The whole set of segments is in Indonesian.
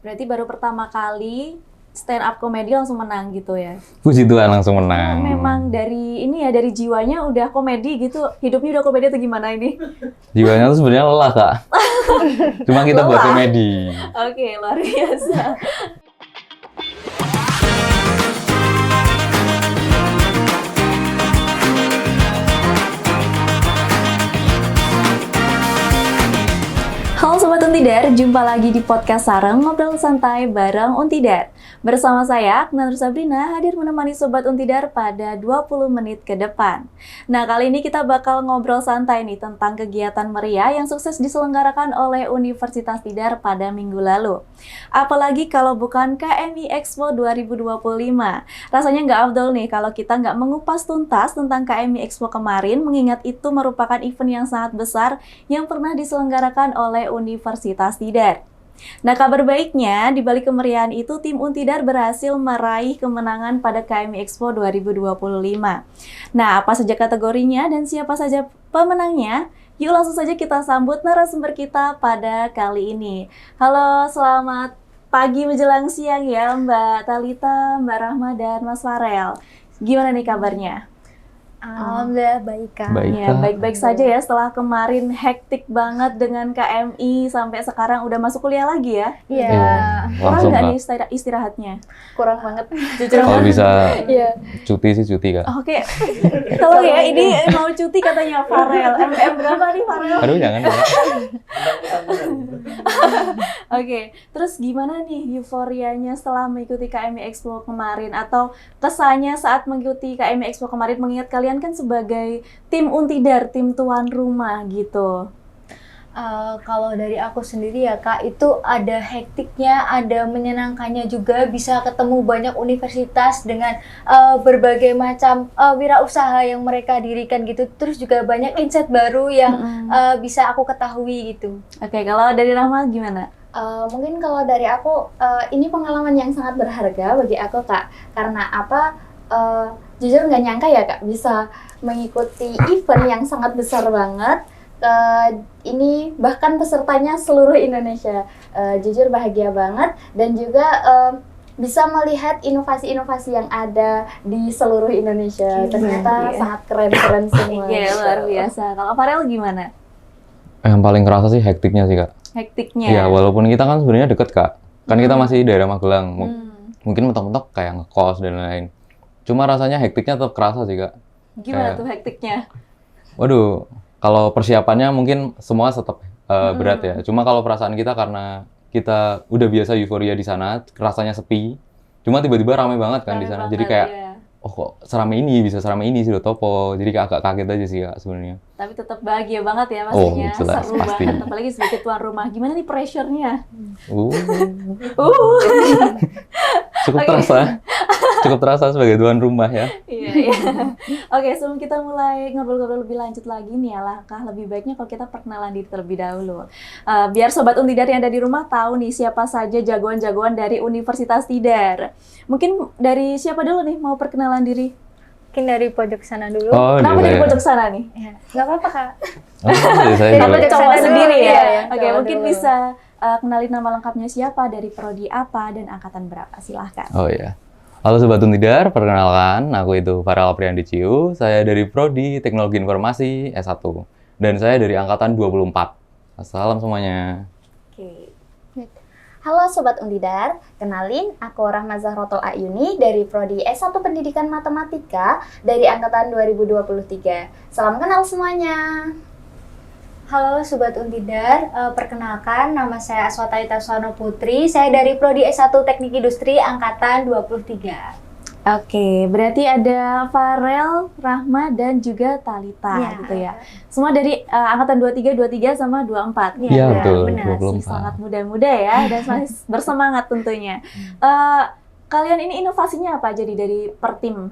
Berarti baru pertama kali stand up komedi langsung menang gitu ya? Puji Tuhan langsung menang. Memang dari ini ya, dari jiwanya udah komedi gitu, hidupnya udah komedi atau gimana ini? Jiwanya tuh sebenarnya lelah, Kak. Cuma kita buat Lelah? komedi. Oke, luar biasa. Halo Sobat Untidar, jumpa lagi di podcast Sareng Ngobrol Santai bareng Untidar. Bersama saya, Aknan Sabrina, hadir menemani Sobat Untidar pada 20 menit ke depan. Nah, kali ini kita bakal ngobrol santai nih tentang kegiatan meriah yang sukses diselenggarakan oleh Universitas Tidar pada minggu lalu. Apalagi kalau bukan KMI Expo 2025. Rasanya nggak afdol nih kalau kita nggak mengupas tuntas tentang KMI Expo kemarin, mengingat itu merupakan event yang sangat besar yang pernah diselenggarakan oleh Universitas Tidar. Nah, kabar baiknya, di balik kemeriahan itu, tim Untidar berhasil meraih kemenangan pada KMI Expo 2025. Nah, apa saja kategorinya dan siapa saja pemenangnya? Yuk langsung saja kita sambut narasumber kita pada kali ini. Halo, selamat pagi menjelang siang ya Mbak Talita, Mbak Rahma, dan Mas Farel. Gimana nih kabarnya? Alhamdulillah baik, Kak. Baik. Ya, baik-baik saja ya setelah kemarin hektik banget dengan KMI sampai sekarang udah masuk kuliah lagi ya. Iya, Kurang Langsung, nggak Kak. nih istirahatnya? kurang banget. Jujur Kalau banget. bisa Iya. cuti sih cuti, Kak. Oke, tolong ya, ini mau cuti katanya Farel. MM berapa nih Farel? Aduh, jangan, Kak. Oke, terus gimana nih euforianya setelah mengikuti KMI Expo kemarin? Atau kesannya saat mengikuti KMI Expo kemarin, mengingat kalian kan sebagai tim Untidar, tim tuan rumah gitu. Kalau dari aku sendiri ya, Kak, itu ada hektiknya, ada menyenangkannya juga, bisa ketemu banyak universitas dengan berbagai macam wirausaha yang mereka dirikan gitu. Terus juga banyak insight baru yang bisa aku ketahui gitu. Oke, kalau dari Rahma gimana? Mungkin kalau dari aku, ini pengalaman yang sangat berharga bagi aku, Kak. Karena apa? Jujur nggak nyangka ya, Kak, bisa mengikuti event yang sangat besar banget. Ini bahkan pesertanya seluruh Indonesia. Jujur bahagia banget dan juga bisa melihat inovasi-inovasi yang ada di seluruh Indonesia. Ternyata iya. sangat keren-keren semua. Iya, luar biasa. Kalau Farel gimana? Yang paling kerasa sih hektiknya sih, Kak. Hektiknya? Iya, walaupun kita kan sebenarnya deket, Kak. Kan kita masih daerah Magelang. Mungkin mentok-mentok kayak ngekos dan lain-lain. Cuma rasanya hektiknya tetap kerasa sih, Kak. Gimana Kayak- tuh hektiknya? Waduh, kalau persiapannya mungkin semua tetap berat ya. Cuma kalau perasaan kita karena kita udah biasa euforia di sana, rasanya sepi. Cuma tiba-tiba ramai banget kan di sana. Rame Jadi banget, kayak, ya. oh kok seramai ini, bisa seramai ini sih udah topo. Jadi kayak agak kaget aja sih, Kak, sebenarnya. Tapi tetap bahagia banget ya Oh, pastinya. jelas, Seru pasti. banget, apalagi sebagai tuan rumah. Gimana nih pressure-nya? Uh, Uh. cukup Oke. terasa. Cukup terasa sebagai tuan rumah ya. Iya, iya. Oke, sebelum kita mulai ngobrol-ngobrol lebih lanjut lagi nih, alangkah lebih baiknya kalau kita perkenalan diri terlebih dahulu. Biar Sobat Untidar yang ada di rumah tahu nih siapa saja jagoan-jagoan dari Universitas Tidar. Mungkin dari siapa dulu nih mau perkenalan diri? Mungkin dari pojok sana dulu. Oh, Kenapa dari saya. pojok sana nih? Ya, nggak apa-apa, Kak. Oh, dari saya Dari juga. pojok Coba sana dulu, sendiri ya? iya, ya, Oke, coba mungkin dulu. bisa kenalin nama lengkapnya siapa, dari prodi apa, dan angkatan berapa. Silahkan. Oh iya. Halo Sobat Untidar, perkenalkan, aku itu Farel Apriandi Ciu. Saya dari Prodi Teknologi Informasi S1. Dan saya dari angkatan 24. Salam semuanya. Oke. Halo Sobat Untidar, kenalin aku Rahma Zahrotul Ayuni dari Prodi S1 Pendidikan Matematika dari Angkatan 2023. Salam kenal semuanya. Halo Sobat Untidar, perkenalkan nama saya Aswataita Suwarno Putri. Saya dari Prodi S1 Teknik Industri Angkatan 23. Oke, berarti ada Farel, Rahma, dan juga Talita Iya. gitu ya. Semua dari angkatan 23, 23 sama 24. Iya, Iya, benar, betul. benar. Masih 24. sangat muda-muda ya, dan masih bersemangat tentunya. Kalian ini inovasinya apa jadi dari per tim?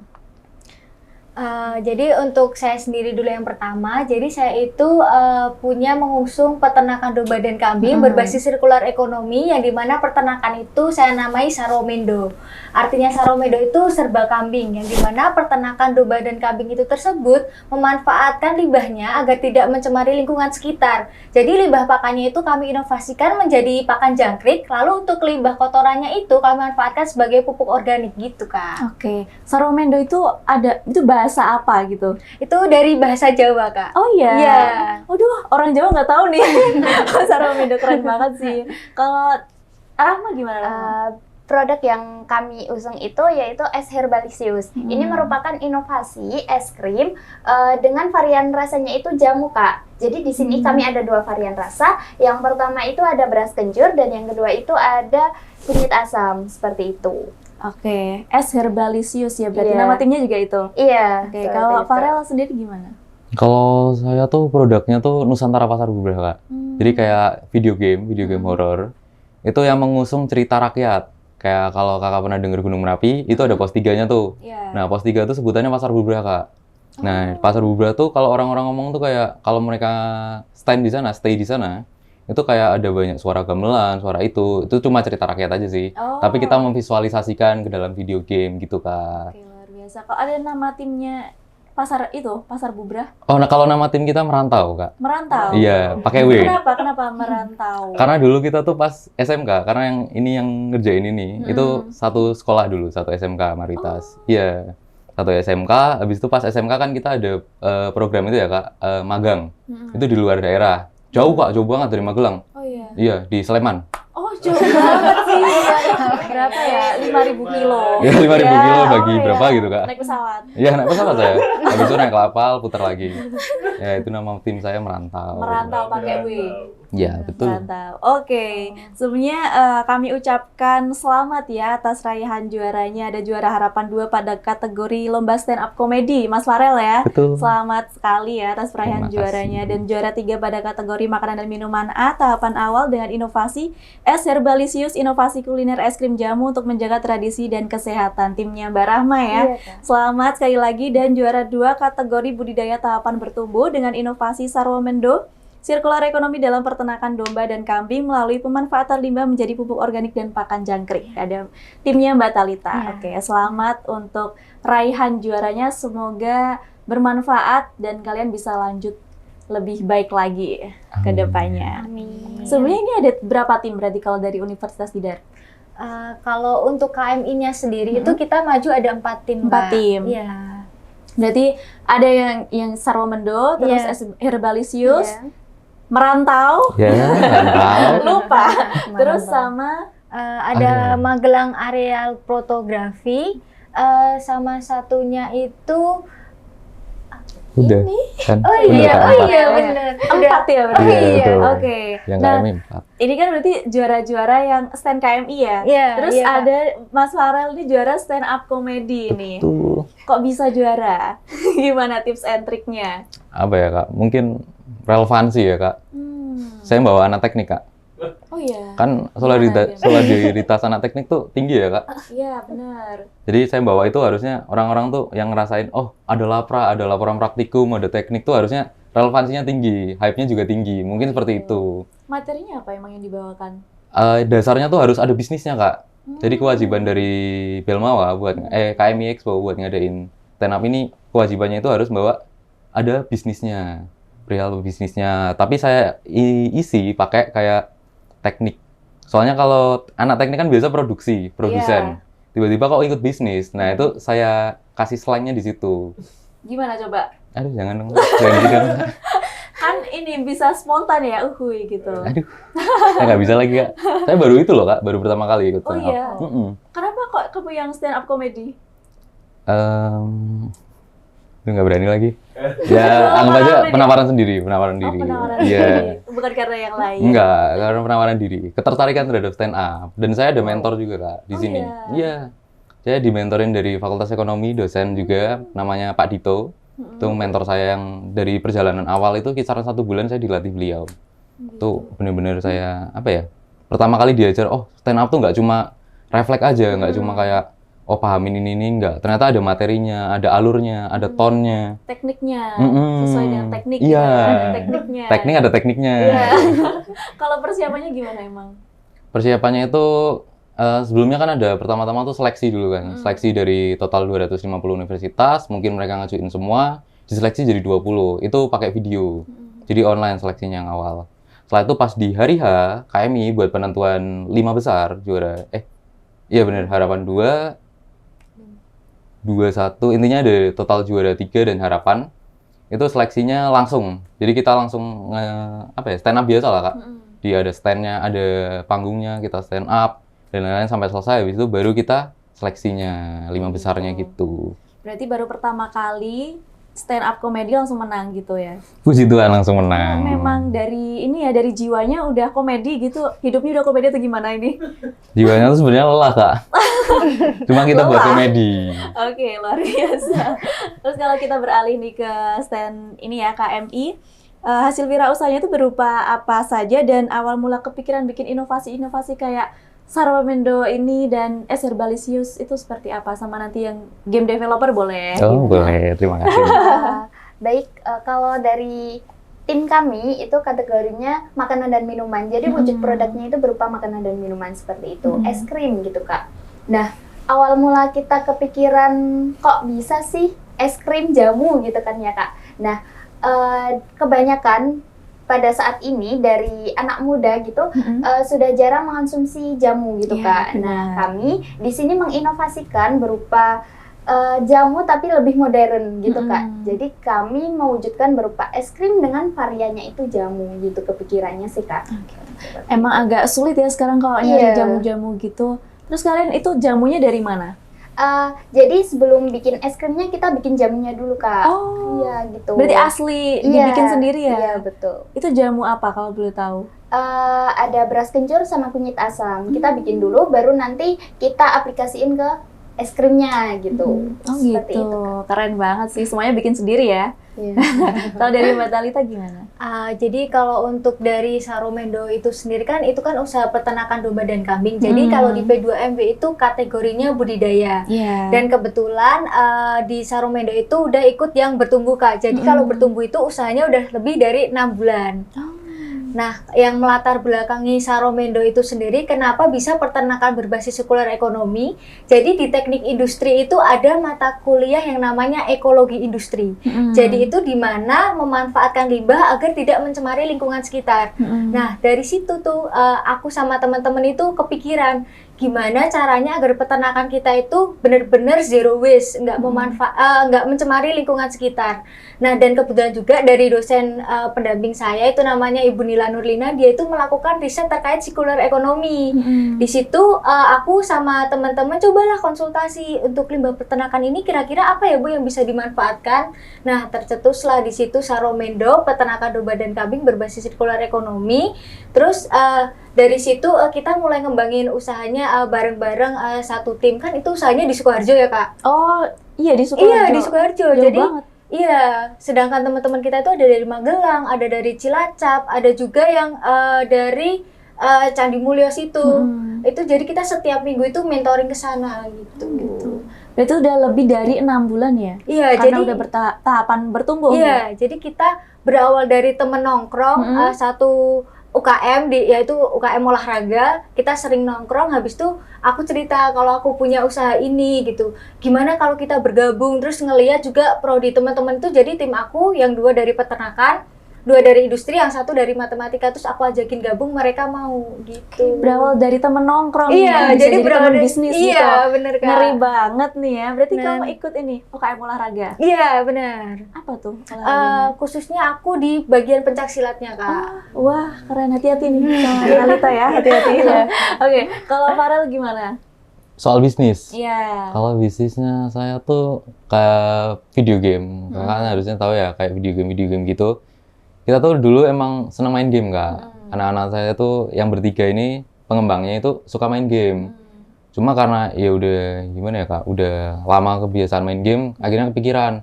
Jadi untuk saya sendiri dulu yang pertama, jadi saya itu punya mengusung peternakan domba dan kambing berbasis sirkular ekonomi, yang dimana peternakan itu saya namai Saromendo. Artinya Saromendo itu serba kambing, yang dimana peternakan domba dan kambing itu tersebut memanfaatkan limbahnya agar tidak mencemari lingkungan sekitar. Jadi limbah pakannya itu kami inovasikan menjadi pakan jangkrik, lalu untuk limbah kotorannya itu kami manfaatkan sebagai pupuk organik gitu, Kak. Oke, Saromendo itu bahasa apa gitu? Itu dari bahasa Jawa, Kak. Oh iya. Iya. Waduh, orang Jawa nggak tahu nih. Saromendo keren banget sih. Kalau Rahma gimana? Rahma? Produk yang kami usung itu yaitu es Herbalisius. Ini merupakan inovasi es krim dengan varian rasanya itu jamu, Kak. Jadi di sini kami ada 2 varian rasa. Yang pertama itu ada beras kencur dan yang kedua itu ada kunyit asam, seperti itu. Oke, es Herbalisius ya berarti Iya. nama timnya juga itu. Iya. Oke, seperti kalau itu. Farel sendiri gimana? Kalau saya tuh produknya tuh Nusantara Pasar Bubrah, Kak. Jadi kayak video game horor. Itu yang mengusung cerita rakyat. Kayak kalau kakak pernah dengar Gunung Merapi, itu ada pos 3-nya tuh. Iya. Nah, pos 3 tuh sebutannya Pasar Bubrah, Kak. Nah, Pasar Bubrah tuh kalau orang-orang ngomong tuh kayak kalau mereka stay di sana, itu kayak ada banyak suara gamelan, suara itu cuma cerita rakyat aja sih. Oh. Tapi kita memvisualisasikan ke dalam video game gitu, Kak. Oke, luar biasa. Kalau ada nama timnya Pasar Bubrah, Oh, nah kalau nama tim kita Merantau, Kak. merantau. Iya, pakai W. Kenapa merantau? Karena dulu kita tuh pas SMK, karena yang ini yang ngerjain ini, itu satu sekolah dulu, satu SMK Maritas. Iya, satu SMK, habis itu pas SMK kan kita ada program itu ya, Kak, magang. Itu di luar daerah. Jauh, Kak, jauh banget dari Magelang. Oh iya. Iya, di Sleman. Oh, jauh banget sih. Berapa ya? 5.000 kilo. Ya, 5.000 kilo bagi oh berapa iya. gitu, Kak? Naik pesawat. Iya, naik pesawat saya. Habis itu naik kapal, putar lagi. Ya, itu nama tim saya Merantau. Merantau pakai W. Iya, betul. Mantap. Oke, sebelumnya kami ucapkan selamat ya atas raihan juaranya. Ada juara harapan 2 pada kategori lomba stand up comedy, Mas Farel ya. Betul. Selamat sekali ya atas raihan Terima kasih. juaranya. Dan juara 3 pada kategori makanan dan minuman A tahapan awal dengan inovasi es Herbalisius, inovasi kuliner es krim jamu untuk menjaga tradisi dan kesehatan. Timnya Mbak Rahma ya. Iya, Kak. Selamat sekali lagi. Dan juara 2 kategori budidaya tahapan bertumbuh dengan inovasi Saromendo, sirkular ekonomi dalam peternakan domba dan kambing melalui pemanfaatan limbah menjadi pupuk organik dan pakan jangkrik. Ada timnya Mbak Talita. Iya. Oke, selamat untuk raihan juaranya. Semoga bermanfaat dan kalian bisa lanjut lebih baik lagi ke depannya. Amin. Sebelumnya ini ada berapa tim berarti kalau dari Universitas Tidar? Kalau untuk KMI-nya sendiri itu kita maju ada 4 tim, 4 Mbak. tim. Iya. Berarti ada yang Saromendo, terus Iya. es Herbalisius, Iya. Merantau, Ya, Merantau. lupa. Terus Merantau. sama Ada Magelang Areal Fotografi, sama satunya itu Udah. Kan? oh Bener, iya, Kak, oh empat. iya benar. 4 ya berarti? Iya, betul. Oke. Yang Nah, KMI 4. ini kan berarti juara-juara yang stand KMI ya? Iya, Terus iya, Kak. ada Mas Farel ini juara stand up comedy nih. Tuh. Kok bisa juara? Gimana tips and triknya? Apa ya, Kak? Mungkin relevansi ya, Kak. Saya bawa anak teknik, Kak. Oh iya. Kan Gimana? solidaritas anak teknik tuh tinggi ya, Kak. Iya, benar. Jadi saya bawa itu harusnya orang-orang tuh yang ngerasain, oh ada lapra, ada laporan praktikum, ada teknik tuh harusnya relevansinya tinggi, hype-nya juga tinggi. Mungkin seperti itu. Materinya apa emang yang dibawakan? Dasarnya tuh harus ada bisnisnya, Kak. Jadi kewajiban dari Belmawa buat KMI Expo buat ngadain stand up ini, kewajibannya itu harus bawa ada bisnisnya, perihal bisnisnya. Tapi saya isi pakai kayak teknik. Soalnya kalau anak teknik kan biasa produsen. Iya. Tiba-tiba kok ikut bisnis. Nah, itu saya kasih slide-nya di situ. Gimana coba? Aduh, jangan dong. Jangan gitu. Kan ini bisa spontan ya, uhuy gitu. Aduh. Saya nggak bisa lagi, Kak. Saya baru itu loh, Kak. Baru pertama kali ikut Oh stand up. iya? Mm-mm. Kenapa kok kamu yang stand up comedy? Itu nggak berani lagi. Ya, anggap aja penawaran diri. Oh, penawaran Iya. diri. Bukan karena yang lain. Enggak, karena penawaran diri. Ketertarikan terhadap stand up. Dan saya ada mentor juga, Kak, di Oh, sini. iya. Iya. Saya dimentorin dari Fakultas Ekonomi, dosen juga, namanya Pak Dito. Itu mentor saya yang dari perjalanan awal itu kisaran 1 bulan saya dilatih beliau. Itu bener-bener saya, apa ya, pertama kali diajar, oh stand up tuh nggak cuma refleks aja, nggak cuma kayak oh pahamin ini enggak. Ternyata ada materinya, ada alurnya, ada tonnya. Tekniknya Mm-mm. sesuai dengan teknik. Iya. Ada tekniknya. Teknik ada tekniknya. Iya. Kalau persiapannya gimana emang? Persiapannya itu sebelumnya kan ada pertama-tama tuh seleksi dulu kan. Seleksi dari total 250 universitas, mungkin mereka ngajuin semua, diseleksi jadi 20. Itu pakai video. Jadi online seleksinya yang awal. Setelah itu pas di hari H, KMI buat penentuan 5 besar juara. Iya benar, harapan 2, 1, intinya ada total juara 3 dan harapan. Itu seleksinya langsung. Jadi kita langsung stand up biasa lah Kak. Dia ada stand-nya, ada panggungnya, kita stand up dan lain-lain sampai selesai. Habis itu baru kita seleksinya 5 besarnya gitu. Berarti baru pertama kali stand up komedi langsung menang gitu ya? Puji Tuhan langsung menang. Memang dari ini ya, dari jiwanya udah komedi gitu, hidupnya udah komedi atau gimana ini? Jiwanya tuh sebenarnya lelah Kak. Cuma kita buat Lelah. komedi. Oke, luar biasa. Terus kalau kita beralih nih ke stand ini ya, KMI, hasil wirausahanya itu berupa apa saja dan awal mula kepikiran bikin inovasi-inovasi kayak Saramendo ini dan Herbalisius itu seperti apa? Sama nanti yang game developer boleh? Oh boleh, terima kasih. Baik, kalau dari tim kami itu kategorinya makanan dan minuman. Jadi wujud produknya itu berupa makanan dan minuman seperti itu, es krim gitu Kak. Nah, awal mula kita kepikiran kok bisa sih es krim jamu gitu kan ya Kak. Nah, kebanyakan pada saat ini dari anak muda gitu sudah jarang mengonsumsi jamu gitu Ya, Kak. Nah, benar. kami di sini menginovasikan berupa jamu tapi lebih modern gitu Kak. Jadi kami mewujudkan berupa es krim dengan variannya itu jamu gitu kepikirannya sih Kak. Emang agak sulit ya sekarang kalau nyari jamu-jamu gitu. Terus kalian itu jamunya dari mana? Jadi sebelum bikin es krimnya kita bikin jamunya dulu Kak. Oh, Iya gitu. berarti asli dibikin sendiri ya? Iya betul. Itu jamu apa kalau boleh tahu? Ada beras kencur sama kunyit asam. Kita bikin dulu, baru nanti kita aplikasiin ke es krimnya gitu. Oh Seperti gitu, itu, Kak. keren banget sih. Semuanya bikin sendiri ya? Iya. Kalau dari Mbak Talita gimana? Jadi kalau untuk dari Saramendo itu sendiri kan itu kan usaha peternakan domba dan kambing. Jadi kalau di P2MW itu kategorinya budidaya. Iya. Dan kebetulan di Saramendo itu udah ikut yang bertumbuh Kak. Jadi kalau bertumbuh itu usahanya udah lebih dari 6 bulan. Nah, yang melatar belakangi Saramendo itu sendiri, kenapa bisa peternakan berbasis sirkular ekonomi? Jadi di teknik industri itu ada mata kuliah yang namanya ekologi industri. Jadi itu di mana memanfaatkan limbah agar tidak mencemari lingkungan sekitar. Nah, dari situ tuh aku sama teman-teman itu kepikiran gimana caranya agar peternakan kita itu benar-benar zero waste, nggak mencemari lingkungan sekitar. Nah, dan kebetulan juga dari dosen pendamping saya itu namanya Ibu Nila Nurlina, dia itu melakukan riset terkait circular ekonomi. Di situ aku sama teman-teman cobalah konsultasi untuk limbah peternakan ini kira-kira apa ya Bu yang bisa dimanfaatkan. Nah, tercetuslah di situ Saramendo, peternakan domba dan kambing berbasis circular ekonomi. Terus dari situ kita mulai ngembangin usahanya bareng-bareng satu tim. Kan itu usahanya di Sukoharjo ya Kak? Oh iya, di Sukoharjo. Iya, di Sukoharjo. Jauh Jadi banget. iya, sedangkan teman-teman kita itu ada dari Magelang, ada dari Cilacap, ada juga yang dari Candi Mulyo situ. Itu jadi kita setiap minggu itu mentoring ke sana gitu. Berarti udah lebih dari 6 bulan ya? Iya, Karena jadi udah tahapan bertumbuh. iya, jadi kita berawal dari temen nongkrong satu UKM yaitu UKM olahraga. Kita sering nongkrong, habis itu aku cerita kalau aku punya usaha ini gitu. Gimana kalau kita bergabung, terus ngelihat juga prodi teman-teman itu, jadi tim aku yang 2 dari peternakan, 2 dari industri, yang 1 dari matematika, terus aku ajakin gabung, mereka mau gitu. Berawal dari temen nongkrong Iya, bisa jadi jadi berawal temen dari- bisnis iya, gitu. bener, Kak. Ngeri banget nih ya. Berarti Dan- kamu ikut ini UKM olahraga. Iya, benar. Apa tuh olahraganya? Khususnya aku di bagian pencaksilatnya, Kak. Wah, keren. Hati-hati nih sama Talita ya, hati-hati. Oke, kalau Farel gimana? Soal bisnis. Iya. Kalau bisnisnya saya tuh kayak video game. Kakak kan harusnya tahu ya, kayak video game gitu. Kita tuh dulu emang senang main game, Kak. Anak-anak saya tuh yang bertiga ini pengembangnya itu suka main game. Cuma karena ya udah gimana ya, Kak, udah lama kebiasaan main game, akhirnya kepikiran.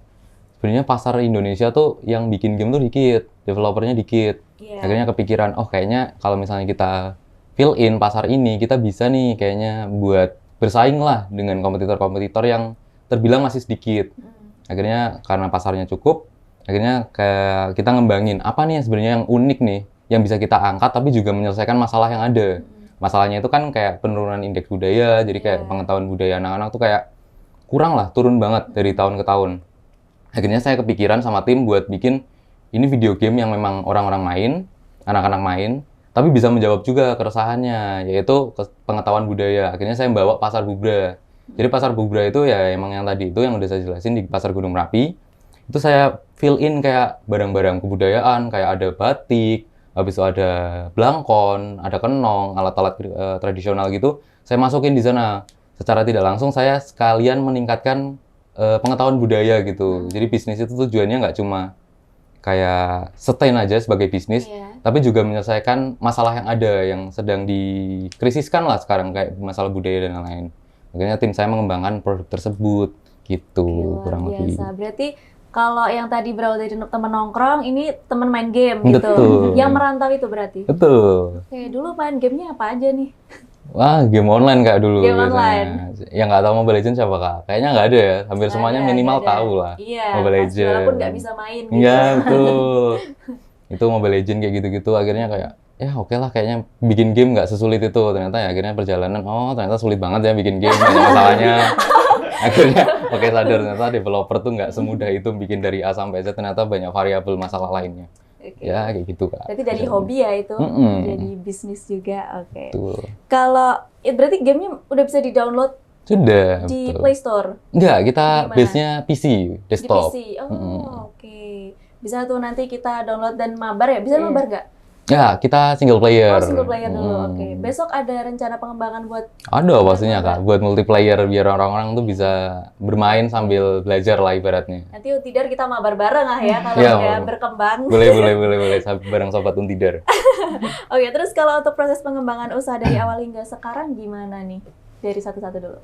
Sebenarnya pasar Indonesia tuh yang bikin game tuh dikit, developernya dikit. Iya. Akhirnya kepikiran, oh kayaknya kalau misalnya kita fill in pasar ini, kita bisa nih kayaknya buat bersaing lah dengan kompetitor-kompetitor yang terbilang masih sedikit. Akhirnya karena pasarnya cukup, akhirnya kita ngembangin apa nih yang sebenarnya yang unik nih, yang bisa kita angkat tapi juga menyelesaikan masalah yang ada. Masalahnya itu kan kayak penurunan indeks budaya, jadi kayak pengetahuan budaya anak-anak tuh kayak kurang lah, turun banget dari tahun ke tahun. Akhirnya saya kepikiran sama tim buat bikin ini video game yang memang orang-orang main, anak-anak main, tapi bisa menjawab juga keresahannya, yaitu pengetahuan budaya. Akhirnya saya bawa Pasar Bubra. Jadi Pasar Bubra itu ya emang yang tadi itu yang udah saya jelasin di Pasar Gunung Merapi. Itu saya fill in kayak barang-barang kebudayaan, kayak ada batik, habis itu ada blangkon, ada kenong, alat-alat tradisional gitu. Saya masukin di sana. Secara tidak langsung saya sekalian meningkatkan pengetahuan budaya gitu. Jadi bisnis itu tujuannya nggak cuma kayak sustain aja sebagai bisnis, tapi juga menyelesaikan masalah yang ada, yang sedang dikrisiskan lah sekarang, kayak masalah budaya dan lain-lain. Akhirnya tim saya mengembangkan produk tersebut, gitu kurang lebih. Berarti kalau yang tadi berawal dari teman nongkrong, ini teman main game gitu. Betul. Yang merantau itu berarti? Betul. Oke, dulu main gamenya apa aja nih? Wah, game online Kak dulu Game biasanya. online. Yang nggak tahu Mobile Legends siapa Kak? Kayaknya nggak ada ya, hampir semuanya minimal tahu lah. Iya, Mobile Legends. walaupun nggak bisa main gitu. Iya, betul. Itu Mobile Legends kayak gitu-gitu, akhirnya kayak ya oke lah, kayaknya bikin game nggak sesulit itu. Ternyata ya akhirnya perjalanan, ternyata sulit banget ya bikin game, banyak masalahnya. Akhirnya sadar ternyata developer tuh nggak semudah itu bikin dari A sampai Z, ternyata banyak variabel masalah lainnya. Ya kayak gitu Kak. Berarti dari hobi ya itu, jadi bisnis juga. Oke. Betul. Kalau berarti gamenya udah bisa di-download Sudah. di betul. Play Store? Enggak, kita Gimana? base-nya PC, desktop. Di PC. Oke. Bisa tuh nanti kita download dan mabar ya? Bisa mabar nggak? Ya, kita single player. Single player dulu. Oke. Besok ada rencana pengembangan buat Ada pastinya Kak, buat multiplayer biar orang-orang tuh bisa bermain sambil belajar lah ibaratnya. nanti Untidar kita mabar bareng ya kalau Iya, udah mau. berkembang. Boleh bareng sobat Untidar. Oke, terus kalau untuk proses pengembangan usaha dari awal hingga sekarang gimana nih? Dari satu-satu dulu.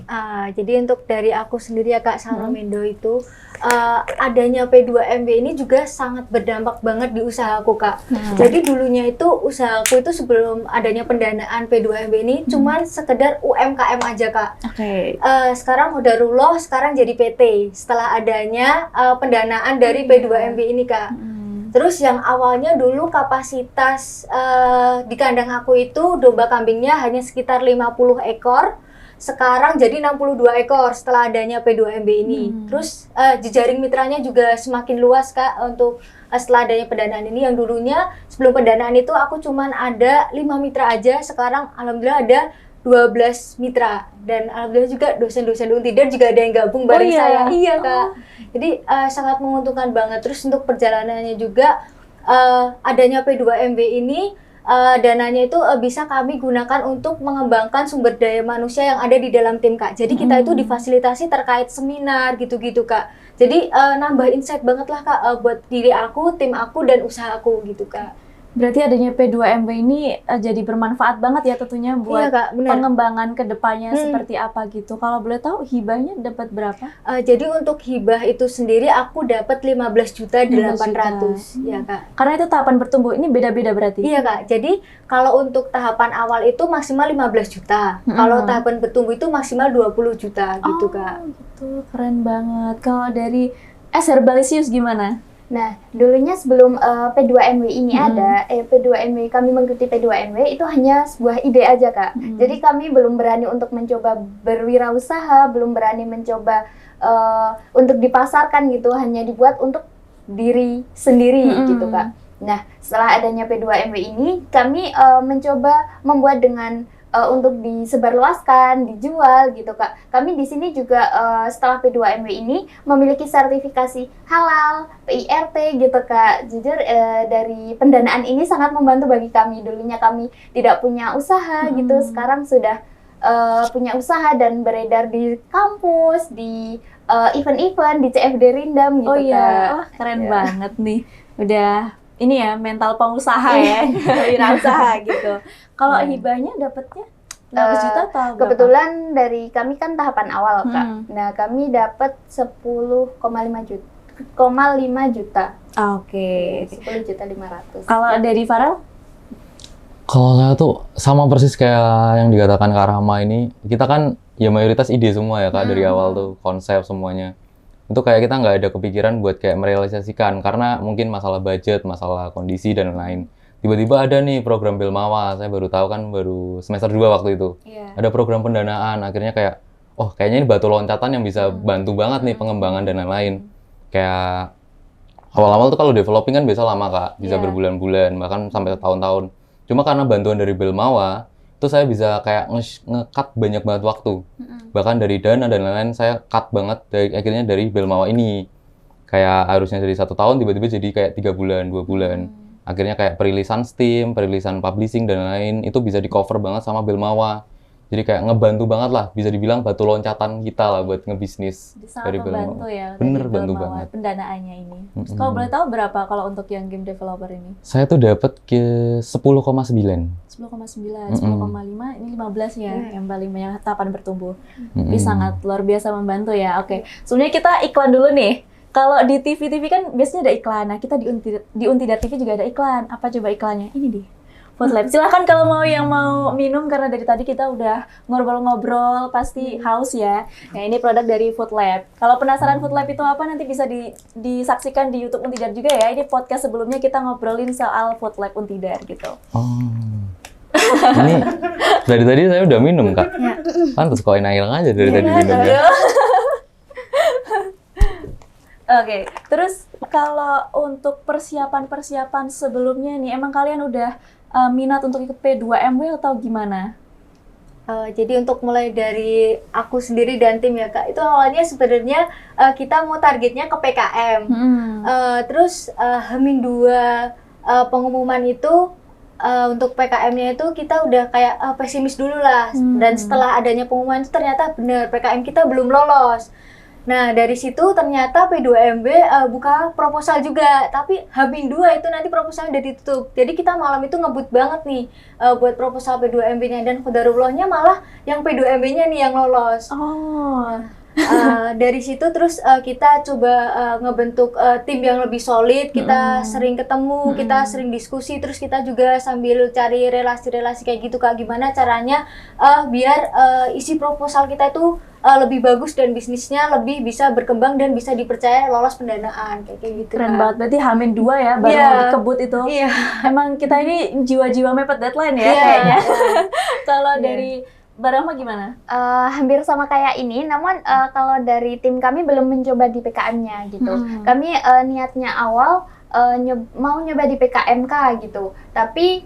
Jadi untuk dari aku sendiri ya Kak Salamendo itu adanya P2MB ini juga sangat berdampak banget di usahaku Kak. Jadi dulunya itu usahaku itu sebelum adanya pendanaan P2MB ini cuman sekedar UMKM aja Kak. Oke. Sekarang udah ruloh, sekarang jadi PT setelah adanya pendanaan dari P2MB ini Kak. Terus yang awalnya dulu kapasitas di kandang aku itu domba kambingnya hanya sekitar 50 ekor. Sekarang jadi 62 ekor setelah adanya P2MB ini. Terus jejaring mitranya juga semakin luas Kak untuk setelah adanya pendanaan ini. Yang dulunya sebelum pendanaan itu aku cuman ada 5 mitra aja, sekarang alhamdulillah ada 12 mitra. Dan alhamdulillah juga dosen-dosen Untidar juga ada yang gabung bareng saya. Iya Kak. Jadi sangat menguntungkan banget. Terus untuk perjalanannya juga adanya P2MB ini dananya itu bisa kami gunakan untuk mengembangkan sumber daya manusia yang ada di dalam tim Kak. Jadi kita itu difasilitasi terkait seminar gitu-gitu Kak. Jadi nambah insight banget lah Kak buat diri aku, tim aku, dan usahaku gitu Kak. Berarti adanya P2MB ini jadi bermanfaat banget ya tentunya buat Iya, Kak, benar. pengembangan kedepannya seperti apa gitu. Kalau boleh tahu hibahnya dapat berapa? Jadi untuk hibah itu sendiri aku dapat 15.800.000 ya Kak. Karena itu tahapan bertumbuh ini beda-beda berarti? Iya Kak, jadi kalau untuk tahapan awal itu maksimal 15 juta. Kalau tahapan bertumbuh itu maksimal 20 juta gitu Kak. Gitu, keren banget. Kalau dari Herbalisius gimana? Nah, dulunya sebelum P2MW ini ada, P2MW, kami mengikuti P2MW itu hanya sebuah ide aja Kak. Jadi kami belum berani untuk mencoba berwirausaha, belum berani mencoba untuk dipasarkan gitu, hanya dibuat untuk diri sendiri gitu Kak. Nah, setelah adanya P2MW ini, kami mencoba membuat dengan untuk disebarluaskan, dijual gitu Kak. Kami di sini juga setelah P2MW ini memiliki sertifikasi halal, PIRT gitu Kak. Jujur dari pendanaan ini sangat membantu bagi kami. Dulunya kami tidak punya usaha gitu, sekarang sudah punya usaha dan beredar di kampus, di event-event, di CFD Rindam gitu Kak. Oh iya, keren banget nih. Udah ini ya mental pengusaha ya, wirausaha gitu. Kalau hibahnya dapatnya 15 juta atau berapa? Kebetulan dari kami kan tahapan awal Kak. Nah, kami dapat 10,5 juta. Oke. 10.500.000. Kalau dari Farel? Kalau saya tuh sama persis kayak yang dikatakan Kak Rahma ini, kita kan ya mayoritas ide semua ya Kak, dari awal tuh konsep semuanya. Itu kayak kita nggak ada kepikiran buat kayak merealisasikan karena mungkin masalah budget, masalah kondisi dan lain-lain. Tiba-tiba ada nih program Belmawa, saya baru tahu kan baru semester 2 waktu itu. Iya. Ada program pendanaan, akhirnya kayak, oh kayaknya ini batu loncatan yang bisa bantu banget nih pengembangan dan lain-lain. Kayak awal-awal tuh kalau developing kan biasa lama Kak, bisa Iya. berbulan-bulan, bahkan sampai tahun-tahun. Cuma karena bantuan dari Belmawa, itu saya bisa kayak nge-cut banyak banget waktu. Bahkan dari dana dan lain-lain saya cut banget akhirnya dari Belmawa ini. Kayak harusnya dari 1 tahun tiba-tiba jadi kayak 3 bulan, 2 bulan. Akhirnya kayak perilisan Steam, perilisan publishing dan lain-lain itu bisa di cover banget sama Belmawa. Jadi kayak ngebantu banget lah, bisa dibilang batu loncatan kita lah buat ngebisnis Jadi sangat dari membantu Belmawa. ya Bener, dari bantu Belmawa banget. pendanaannya ini. Terus kalau boleh tahu berapa kalau untuk yang game developer ini? Saya tuh dapat ke 10,9. 10,9, 10,5, ini 15 ya, yang paling banyak tahapan bertumbuh. Tapi Mm-mm. sangat luar biasa membantu ya. Oke, sebelumnya kita iklan dulu nih. Kalau di TV kan biasanya ada iklan. Nah, kita di Untidar TV juga ada iklan. Apa coba iklannya? Ini deh. Food Lab. Silahkan kalau mau yang mau minum, karena dari tadi kita udah ngobrol-ngobrol, pasti haus ya. Nah, ini produk dari Food Lab. Kalau penasaran Food Lab itu apa, nanti bisa disaksikan di YouTube Untidar juga ya. Ini podcast sebelumnya kita ngobrolin soal Food Lab Untidar gitu. Oh. Ini dari tadi saya udah minum Kak. Pantes kok enak aja dari tadi minumnya. Oke, terus kalau untuk persiapan-persiapan sebelumnya nih, emang kalian udah minat untuk ikut P2MW atau gimana? Jadi untuk mulai dari aku sendiri dan tim ya Kak, itu awalnya sebenarnya kita mau targetnya ke PKM. Terus H-2 pengumuman itu untuk PKM-nya itu kita udah kayak pesimis dulu lah. Dan setelah adanya pengumuman itu ternyata benar PKM kita belum lolos. Nah, dari situ ternyata P2MB buka proposal juga, tapi H-2 itu nanti proposalnya udah ditutup. Jadi kita malam itu ngebut banget nih buat proposal P2MB-nya, dan qadarullahnya malah yang P2MB-nya nih yang lolos. Oh, Dari situ terus kita coba ngebentuk tim yang lebih solid, kita sering ketemu, kita sering diskusi, terus kita juga sambil cari relasi-relasi kayak gitu Kak, gimana caranya biar isi proposal kita itu lebih bagus dan bisnisnya lebih bisa berkembang dan bisa dipercaya lolos pendanaan kayak gitu. keren Kak. banget. Berarti H-2 ya, baru Iya. mau dikebut itu. Iya. Emang kita ini jiwa-jiwa mepet deadline ya Iya. kayaknya. Kalau Iya. dari Barama gimana? Hampir sama kayak ini, namun kalau dari tim kami belum mencoba di PKM-nya gitu. Kami niatnya awal mau nyoba di PKMK gitu, tapi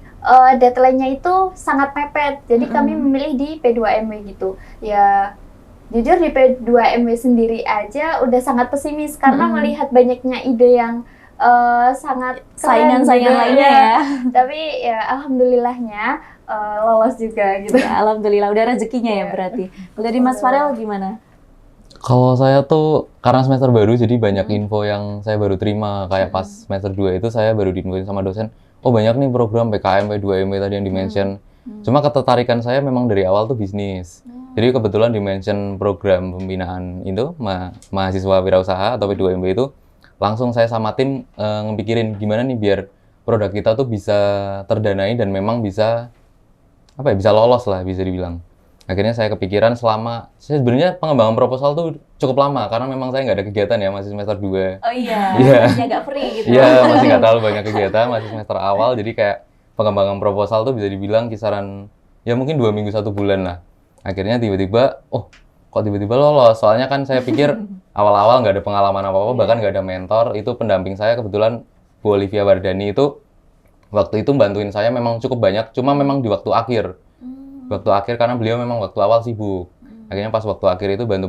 deadline-nya itu sangat mepet, jadi kami memilih di P2MW gitu. Ya jujur di P2MW sendiri aja udah sangat pesimis karena melihat banyaknya ide yang sangat keren Saingan-saingan gitu. lainnya ya. Tapi ya alhamdulillahnya lolos juga gitu. Ya, alhamdulillah udah rezekinya ya berarti. Kalau dari Mas Farel gimana? Kalau saya tuh karena semester baru jadi banyak info yang saya baru terima. Kayak pas semester 2 itu saya baru diinfoin sama dosen, oh banyak nih program PKM, P2MW tadi yang di-mention. Cuma ketertarikan saya memang dari awal tuh bisnis. Jadi kebetulan di-mention program pembinaan itu mahasiswa wirausaha atau P2MW itu, langsung saya sama tim ngepikirin gimana nih biar produk kita tuh bisa terdanai dan memang bisa bisa lolos lah bisa dibilang. Akhirnya saya kepikiran saya sebenarnya pengembangan proposal tuh cukup lama karena memang saya nggak ada kegiatan ya, masih semester 2. Oh iya, Iya. masih agak free gitu. Iya, masih nggak terlalu banyak kegiatan, masih semester awal, jadi kayak pengembangan proposal tuh bisa dibilang kisaran ya mungkin 2 minggu 1 bulan lah. Akhirnya tiba-tiba, kok tiba-tiba lolos? Soalnya kan saya pikir awal-awal nggak ada pengalaman apa-apa, bahkan nggak ada mentor. Itu pendamping saya kebetulan Bu Olivia Wardani itu waktu itu bantuin saya memang cukup banyak, cuma memang di waktu akhir. Waktu akhir karena beliau memang waktu awal sibuk. Akhirnya pas waktu akhir itu bantu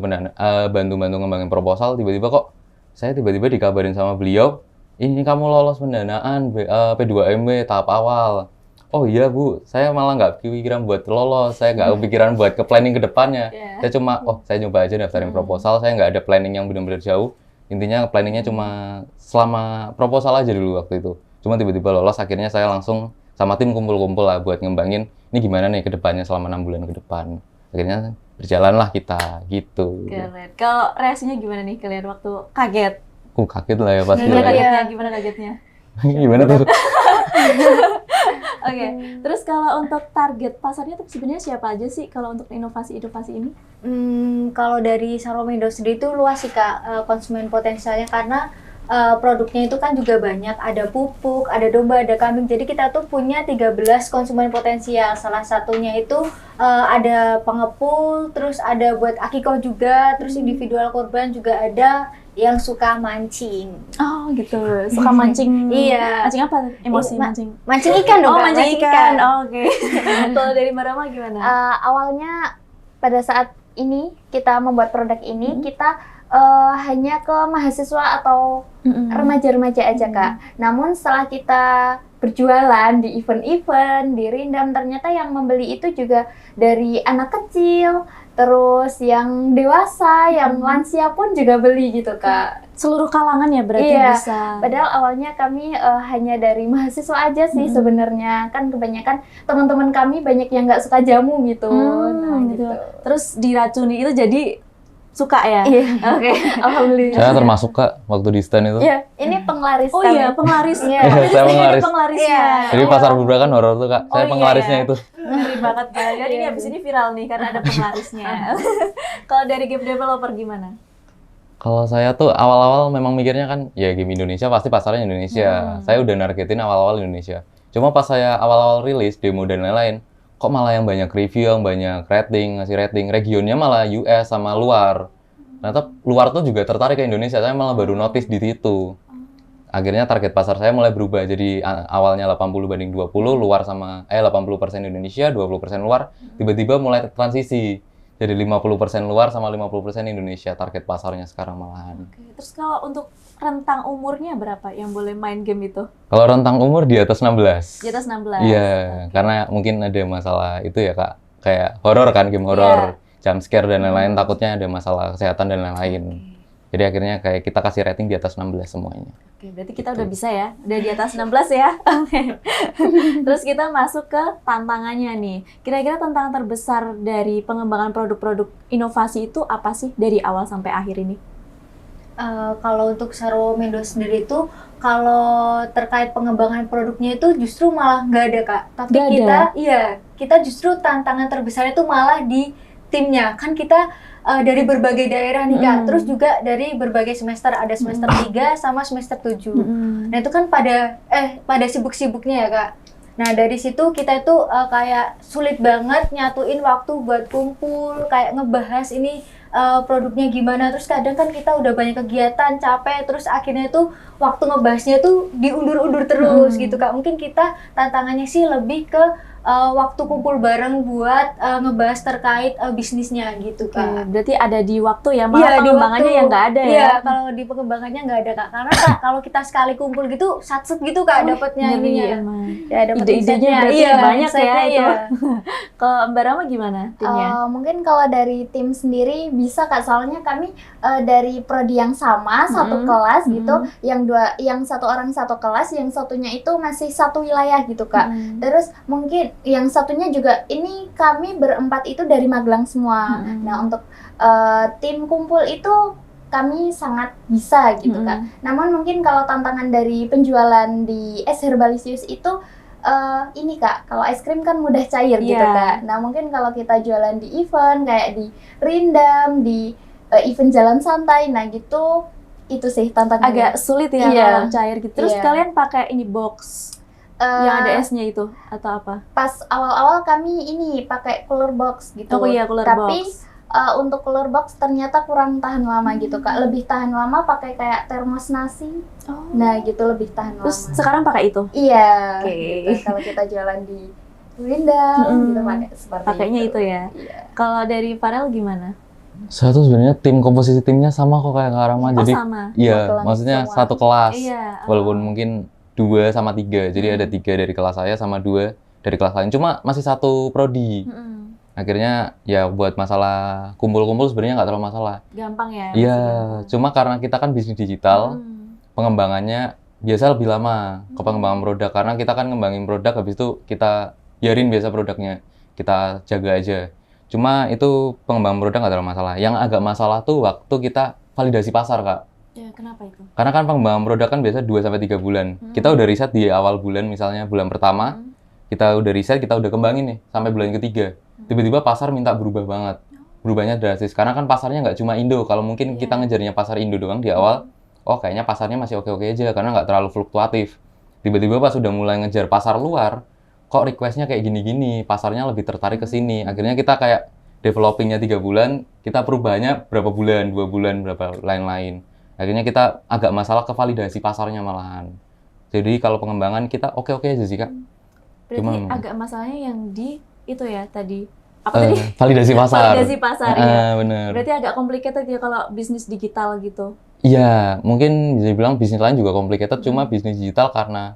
ngembangin proposal, tiba-tiba kok saya tiba-tiba dikabarin sama beliau, ini kamu lolos pendanaan P2MW tahap awal. Oh iya Bu, saya malah nggak kepikiran buat lolos, saya nggak kepikiran buat ke planning ke depannya. Saya cuma, saya nyoba aja daftarin proposal, saya nggak ada planning yang benar-benar jauh. Intinya planningnya cuma selama proposal aja dulu waktu itu. Cuma tiba-tiba lolos, akhirnya saya langsung sama tim kumpul-kumpul lah buat ngembangin ini gimana nih ke depannya selama 6 bulan ke depan. Akhirnya berjalanlah kita gitu. Keren. Kalau reaksinya gimana nih kalian waktu kaget? Kaget lah ya pasti. Gimana lah ya. kagetnya? Gimana kagetnya? Gimana tuh? Oke, terus kalau untuk target pasarnya tuh sebenarnya siapa aja sih kalau untuk inovasi-inovasi ini? Kalau dari Saromindo sendiri itu luas sih Kak, konsumen potensialnya karena produknya itu kan juga banyak, ada pupuk, ada domba, ada kambing. Jadi kita tuh punya 13 konsumen potensial. Salah satunya itu ada pengepul, terus ada buat akikoh juga, terus individual korban juga ada yang suka mancing. Oh gitu, suka mancing. Iya. Mancing apa? Emosi mancing. Mancing ikan dong Oh, Kak, mancing ikan. Oh, oke. Kalau dari Mbak Rama gimana? Awalnya pada saat ini kita membuat produk ini kita hanya ke mahasiswa atau remaja-remaja aja Kak. Namun setelah kita berjualan di event-event, di Rindam, ternyata yang membeli itu juga dari anak kecil, terus yang dewasa, yang lansia pun juga beli gitu Kak. Seluruh kalangan ya berarti Iya, bisa. padahal awalnya kami hanya dari mahasiswa aja sih sebenarnya. Kan kebanyakan teman-teman kami banyak yang nggak suka jamu gitu. Nah, gitu. gitu. Terus diracuni itu jadi suka ya? Iya. Oke. Alhamdulillah. Saya termasuk Kak waktu di stand itu. Iya, ini penglaris Oh kami. iya, penglaris. Iya. Berarti Saya sebenarnya penglaris. ada penglarisnya. Iya. Jadi pasar Bubra kan horor tuh Kak. Oh, Saya iya, penglarisnya iya. itu. Ngeri banget Kak. Jadi ini abis ini viral nih karena ada penglarisnya. Kalau dari game developer gimana? Kalau saya tuh awal-awal memang mikirnya kan ya game Indonesia pasti pasarnya Indonesia. Saya udah nargetin awal-awal Indonesia. Cuma pas saya awal-awal rilis demo dan lain-lain, kok malah yang banyak review, yang banyak rating, ngasih rating, regionnya malah US sama luar. Ternyata luar tuh juga tertarik ke Indonesia. Saya malah baru notice di situ. Akhirnya target pasar saya mulai berubah. Jadi awalnya 80/20, luar sama 80% Indonesia, 20% luar. Tiba-tiba mulai transisi. Jadi 50% luar sama 50% Indonesia target pasarnya sekarang malahan. Oke. Terus kalau untuk rentang umurnya berapa yang boleh main game itu? Kalau rentang umur di atas 16. Di atas 16. Iya, karena mungkin ada masalah itu ya Kak. Kayak horor kan, game horor, jump scare dan lain-lain, takutnya ada masalah kesehatan dan lain-lain. Jadi akhirnya kayak kita kasih rating di atas 16 semuanya. Oke, berarti kita udah bisa ya, udah di atas 16 ya. Oke. Terus kita masuk ke tantangannya nih. Kira-kira tantangan terbesar dari pengembangan produk-produk inovasi itu apa sih dari awal sampai akhir ini? Kalau untuk Saromindo sendiri itu kalau terkait pengembangan produknya itu justru malah nggak ada Kak. Tapi Nggak kita ada? kita justru tantangan terbesarnya itu malah di timnya. Kan kita dari berbagai daerah nih Kak. Terus juga dari berbagai semester, ada semester 3 sama semester 7. Nah, itu kan pada sibuk-sibuknya ya Kak. Nah, dari situ kita itu kayak sulit banget nyatuin waktu buat kumpul, kayak ngebahas ini produknya gimana. Terus kadang kan kita udah banyak kegiatan, capek, terus akhirnya tuh waktu ngebahasnya tuh diundur-undur terus gitu Kak. Mungkin kita tantangannya sih lebih ke waktu kumpul bareng buat ngebahas terkait bisnisnya gitu Oke, Kak. berarti ada di waktu ya, Iya, malah di pengembangannya waktu. yang nggak ada ya. Iya, kalau di pengembangannya nggak ada Kak. Karena Kak, kalau kita sekali kumpul gitu, satset gitu Kak dapatnya Ngeri ininya. emang. Ya, dapat Ide-idenya insight-nya. berarti Iya, banyak ya insight-nya, itu. iya. Kalau Mbak Rama gimana timnya? Mungkin kalau dari tim sendiri bisa Kak, soalnya kami dari prodi yang sama, satu kelas gitu, yang satu orang satu kelas, yang satunya itu masih satu wilayah gitu Kak. Terus mungkin yang satunya juga ini kami berempat itu dari Magelang semua. Nah, untuk tim kumpul itu kami sangat bisa gitu Kak. Namun mungkin kalau tantangan dari penjualan di Es Herbalisius itu ini Kak, kalau es krim kan mudah cair gitu Iya. Kak. Nah, mungkin kalau kita jualan di event kayak di Rindam, di event Jalan Santai, nah gitu itu sih tantangannya. Agak sulit ya Iya. kalau cair gitu. Terus Iya. kalian pakai ini box yang ada esnya itu atau apa? Pas awal-awal kami ini pakai cooler box gitu. Oh iya, cooler Tapi box. untuk cooler box ternyata kurang tahan lama gitu Kak. Lebih tahan lama pakai kayak termos nasi. Oh. Nah, gitu lebih tahan Terus lama. sekarang pakai itu? Iya. Oke. Gitu. Kalau kita jualan di Rindam gitu pakai seperti Pakainya itu ya. Iya. Kalau dari Farel gimana? Saya tuh sebenarnya komposisi timnya sama kok kayak Kak Rama. Oh, Jadi sama. iya, Magelang maksudnya semua. satu kelas. Iya. Walaupun mungkin 2 sama 3. Jadi ada 3 dari kelas saya sama 2 dari kelas lain. Cuma masih satu prodi. Akhirnya ya buat masalah kumpul-kumpul sebenarnya nggak terlalu masalah. Gampang ya? Iya, masih cuma karena kita kan bisnis digital, gampang. pengembangannya biasa lebih lama ke pengembangan produk. Karena kita kan ngembangin produk, habis itu kita biarin biasa produknya. Kita jaga aja. Cuma itu pengembangan produk nggak terlalu masalah. Yang agak masalah tuh waktu kita validasi pasar, Kak. Ya, kenapa itu? Karena kan pengembangan produk kan biasa 2-3 bulan. Kita udah riset di awal bulan, misalnya bulan pertama, kita udah riset, kita udah kembangin nih sampai bulan ketiga. Tiba-tiba pasar minta berubah banget. Berubahnya drastis. Karena kan pasarnya nggak cuma Indo. Kalau mungkin kita ngejarnya pasar Indo doang di awal, oh kayaknya pasarnya masih oke-oke aja karena nggak terlalu fluktuatif. Tiba-tiba pas udah mulai ngejar pasar luar, kok request-nya kayak gini-gini, pasarnya lebih tertarik ke sini. Akhirnya kita kayak developing-nya 3 bulan, kita perubahannya berapa bulan, 2 bulan, berapa lain-lain. Akhirnya kita agak masalah ke validasi pasarnya malahan. Jadi kalau pengembangan kita oke-oke aja sih, Kak. Berarti agak masalahnya yang di itu ya tadi. Apa tadi? Validasi pasar. Validasi pasar ya. Bener. Berarti agak complicated ya kalau bisnis digital gitu. Iya, mungkin bisa dibilang bisnis lain juga complicated, cuma bisnis digital karena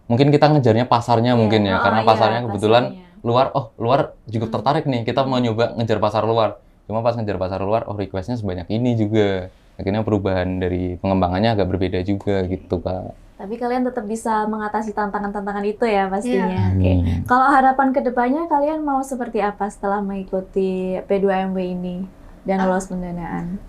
mungkin kita ngejarnya pasarnya mungkin ya, karena pasarnya kebetulan luar cukup tertarik nih, kita mau nyoba ngejar pasar luar. Cuma pas ngejar pasar luar, request-nya sebanyak ini juga. Akhirnya perubahan dari pengembangannya agak berbeda juga gitu, Kak. Tapi kalian tetap bisa mengatasi tantangan-tantangan itu ya pastinya. Amin. Kalau harapan kedepannya kalian mau seperti apa setelah mengikuti P2MW ini dan lolos pendanaan?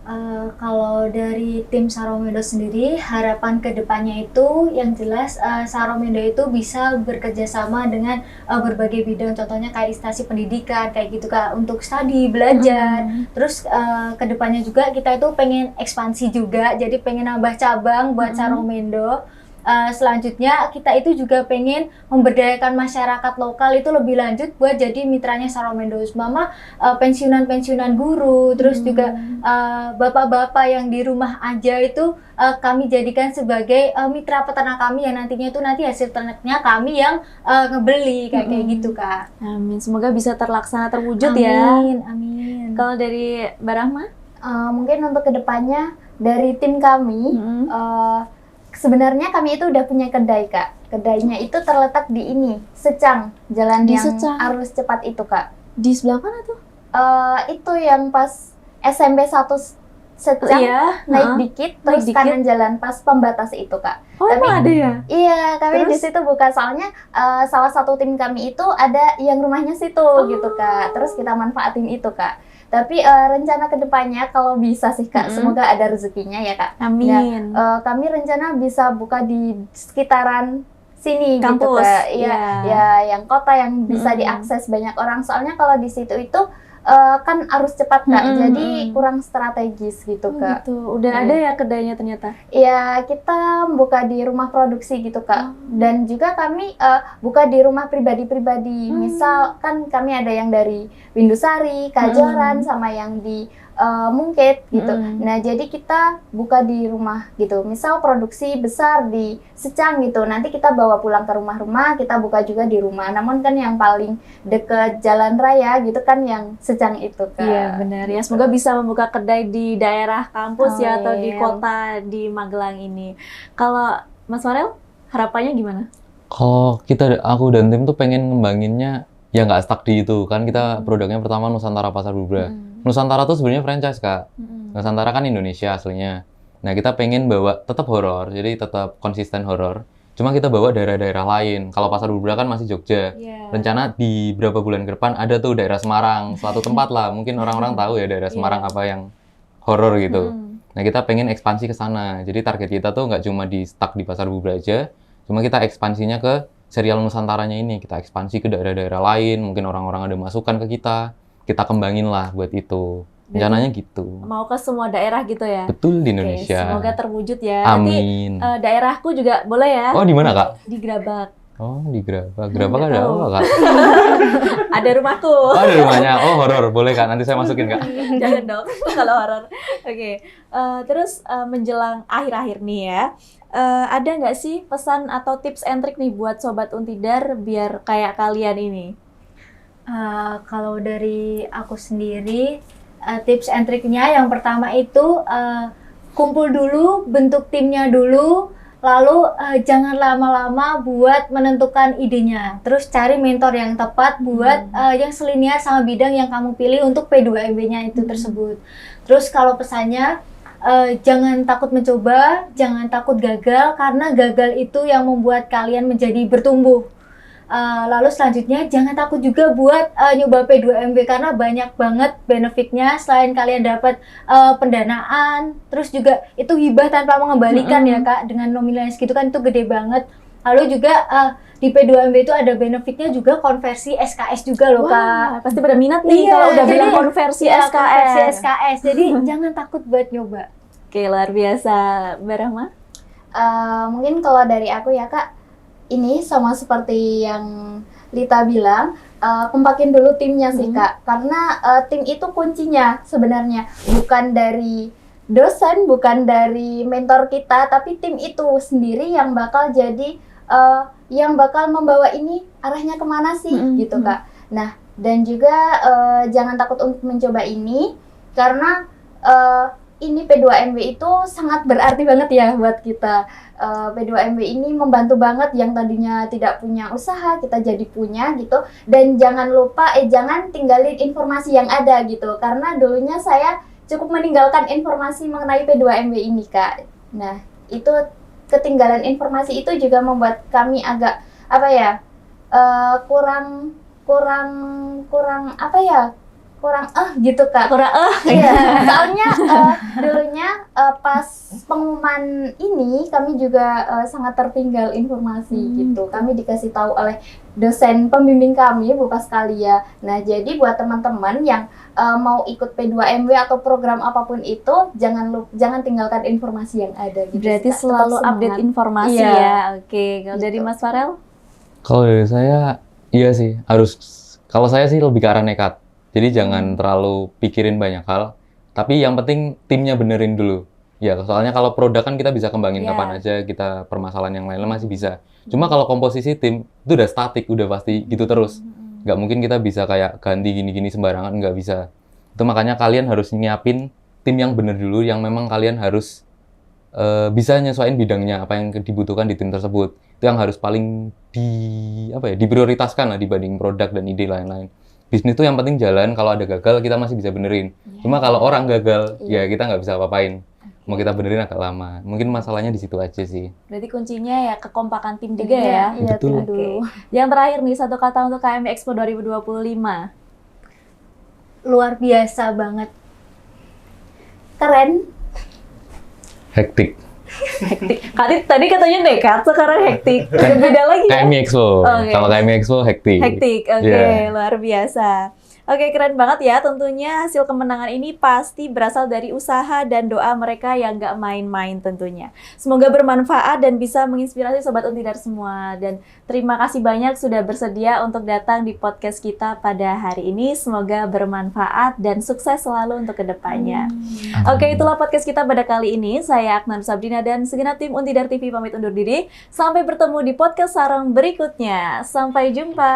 Kalau dari tim Saromedo sendiri, harapan kedepannya itu yang jelas Saromedo itu bisa bekerja sama dengan berbagai bidang, contohnya kayak instansi pendidikan, kayak gitu Kak, untuk studi, belajar. Terus kedepannya juga kita itu pengen ekspansi juga, jadi pengen nambah cabang buat Saromedo. Selanjutnya kita itu juga pengen memberdayakan masyarakat lokal itu lebih lanjut buat jadi mitranya Saromedo, mama pensiunan guru, terus juga bapak-bapak yang di rumah aja itu kami jadikan sebagai mitra peternak kami yang nantinya itu nanti hasil ternaknya kami yang ngebeli kayak gitu Kak. Amin, semoga bisa terlaksana terwujud Amin, ya. amin. Kalau dari Mbak Rahma? Mungkin untuk kedepannya dari tim kami, sebenarnya kami itu udah punya kedai Kak. Kedainya itu terletak di ini, Secang, jalan Di yang Secang. arus cepat itu Kak. Di sebelah mana tuh? Itu yang pas SMP 1 Secang, Iya, naik dikit, terus dikit. kanan jalan pas pembatas itu Kak. Oh, Tapi- emang ada ya? Iya, kami di Terus? situ buka, soalnya salah satu tim kami itu ada yang rumahnya situ gitu Kak. Terus kita manfaatin itu Kak. Tapi rencana kedepannya kalau bisa sih Kak, semoga ada rezekinya ya Kak. Amin. Kami rencana bisa buka di sekitaran sini gitu Kampus, Kak. iya. Ya, yang kota yang bisa diakses banyak orang. Soalnya kalau di situ itu kan arus cepat Kak, jadi kurang strategis gitu Oh, Kak. gitu. Udah ada ya kedainya ternyata. Ya, kita buka di rumah produksi gitu Kak. Dan juga kami buka di rumah pribadi-pribadi. Misal kan kami ada yang dari Windusari, Kajoran, sama yang di Mungkit gitu. Nah, jadi kita buka di rumah gitu. Misal produksi besar di Secang gitu. Nanti kita bawa pulang ke rumah-rumah, kita buka juga di rumah. Namun kan yang paling deket jalan raya gitu kan yang Secang itu Kak. Iya, benar ya. Semoga bisa membuka kedai di daerah kampus ya atau di Amin. kota di Magelang ini. Kalau Mas Farel, harapannya gimana? Kalau aku dan tim tuh pengen ngembanginnya ya nggak stuck di itu. Kan kita produknya pertama Nusantara Pasar Bubra. Nusantara tuh sebenarnya franchise, Kak. Nusantara kan Indonesia aslinya. Nah, kita pengen bawa tetap horor, jadi tetap konsisten horor. Cuma kita bawa daerah-daerah lain. Kalau Pasar Bubra kan masih Jogja. Rencana di beberapa bulan ke depan ada tuh daerah Semarang, suatu tempat lah. Mungkin orang-orang tahu ya daerah Semarang apa yang horor gitu. Nah, kita pengen ekspansi ke sana. Jadi target kita tuh nggak cuma di stuck di Pasar Bubra aja, cuma kita ekspansinya ke serial Nusantaranya ini. Kita ekspansi ke daerah-daerah lain, mungkin orang-orang ada masukan ke kita kembangin lah buat itu. Rencananya gitu. Mau ke semua daerah gitu ya? Betul di Oke, Indonesia. semoga terwujud ya. Amin. Nanti daerahku juga boleh ya? Oh, di mana, Kak? Di Gerabak. Oh, di Gerabak. Gerabak Nggak ada tahu. apa, Kak? Ada rumahku. Oh, ada rumahnya. Oh, horor. Boleh, Kak. Nanti saya masukin, Kak. Jangan dong kalau horor. Oke. Terus menjelang akhir-akhir nih ya, ada nggak sih pesan atau tips and trick nih buat Sobat Untidar biar kayak kalian ini? Kalau dari aku sendiri, tips and triknya yang pertama itu kumpul dulu, bentuk timnya dulu, lalu jangan lama-lama buat menentukan idenya. Terus cari mentor yang tepat buat yang selinier sama bidang yang kamu pilih untuk P2MB-nya itu tersebut. Terus kalau pesannya, jangan takut mencoba, jangan takut gagal, karena gagal itu yang membuat kalian menjadi bertumbuh. Lalu selanjutnya jangan takut juga buat nyoba P2MB karena banyak banget benefitnya. Selain kalian dapat pendanaan, terus juga itu hibah tanpa mengembalikan ya Kak, dengan nominalnya segitu kan itu gede banget. Lalu juga di P2MB itu ada benefitnya juga konversi SKS juga loh Kak. Pasti pada minat nih Iya, kalau udah jadi- bilang konversi Iya, SKS. konversi SKS. Jadi jangan takut buat nyoba. Oke, luar biasa. Mbak Rahma? Mungkin kalau dari aku ya Kak, ini sama seperti yang Lita bilang, kompakin dulu timnya sih Kak, karena tim itu kuncinya sebenarnya bukan dari dosen, bukan dari mentor kita, tapi tim itu sendiri yang bakal jadi yang bakal membawa ini arahnya kemana sih gitu Kak. Nah, dan juga jangan takut untuk mencoba ini karena ini P2MB itu sangat berarti banget ya buat kita. P2MB ini membantu banget yang tadinya tidak punya usaha, kita jadi punya gitu. Dan jangan lupa, jangan tinggalin informasi yang ada gitu. Karena dulunya saya cukup meninggalkan informasi mengenai P2MB ini Kak. Nah, itu ketinggalan informasi itu juga membuat kami agak apa ya, kurang apa ya, kurang gitu Kak. Kurang Iya, soalnya dulunya pas pengumuman ini kami juga sangat tertinggal informasi gitu. Kami dikasih tahu oleh dosen pembimbing kami, Bu Paskalia. Nah, jadi buat teman-teman yang mau ikut P2MB atau program apapun itu, jangan tinggalkan informasi yang ada gitu. Berarti Kak. Tetap selalu semangat. update informasi Iya. ya. Oke, kalau dari Gitu. Mas Farel? Kalau dari saya, iya sih, kalau saya sih lebih ke arah nekat. Jadi jangan terlalu pikirin banyak hal, tapi yang penting timnya benerin dulu. Ya, soalnya kalau produk kan kita bisa kembangin Iya. kapan aja, kita permasalahan yang lain masih bisa. Cuma kalau komposisi tim, itu udah statik, udah pasti gitu terus. Nggak mungkin kita bisa kayak ganti gini-gini sembarangan, nggak bisa. Itu makanya kalian harus nyiapin tim yang bener dulu, yang memang kalian harus bisa nyesuaiin bidangnya, apa yang dibutuhkan di tim tersebut. Itu yang harus paling diprioritaskan lah dibanding produk dan ide lain-lain. Bisnis itu yang penting jalan, kalau ada gagal kita masih bisa benerin. Cuma kalau orang gagal, ya kita nggak bisa apa-apain. Mau kita benerin agak lama. Mungkin masalahnya di situ aja sih. Berarti kuncinya ya kekompakan tim juga ya. Iya, Betul. tim dulu. Yang terakhir nih, satu kata untuk KMI Expo 2025. Luar biasa banget. Keren. Hektik. Hektik. Tadi katanya nekat, sekarang hektik. Udah beda lagi ya? KMI Expo. Oke. Kalau KMI Expo hektik. Hektik, oke, Iya. luar biasa. Oke, keren banget ya. Tentunya hasil kemenangan ini pasti berasal dari usaha dan doa mereka yang nggak main-main tentunya. Semoga bermanfaat dan bisa menginspirasi Sobat Untidar semua. Dan terima kasih banyak sudah bersedia untuk datang di podcast kita pada hari ini. Semoga bermanfaat dan sukses selalu untuk kedepannya. Oke, itulah podcast kita pada kali ini. Saya Aknan Sabrina dan segenap tim Untidar TV pamit undur diri. Sampai bertemu di podcast sarang berikutnya. Sampai jumpa.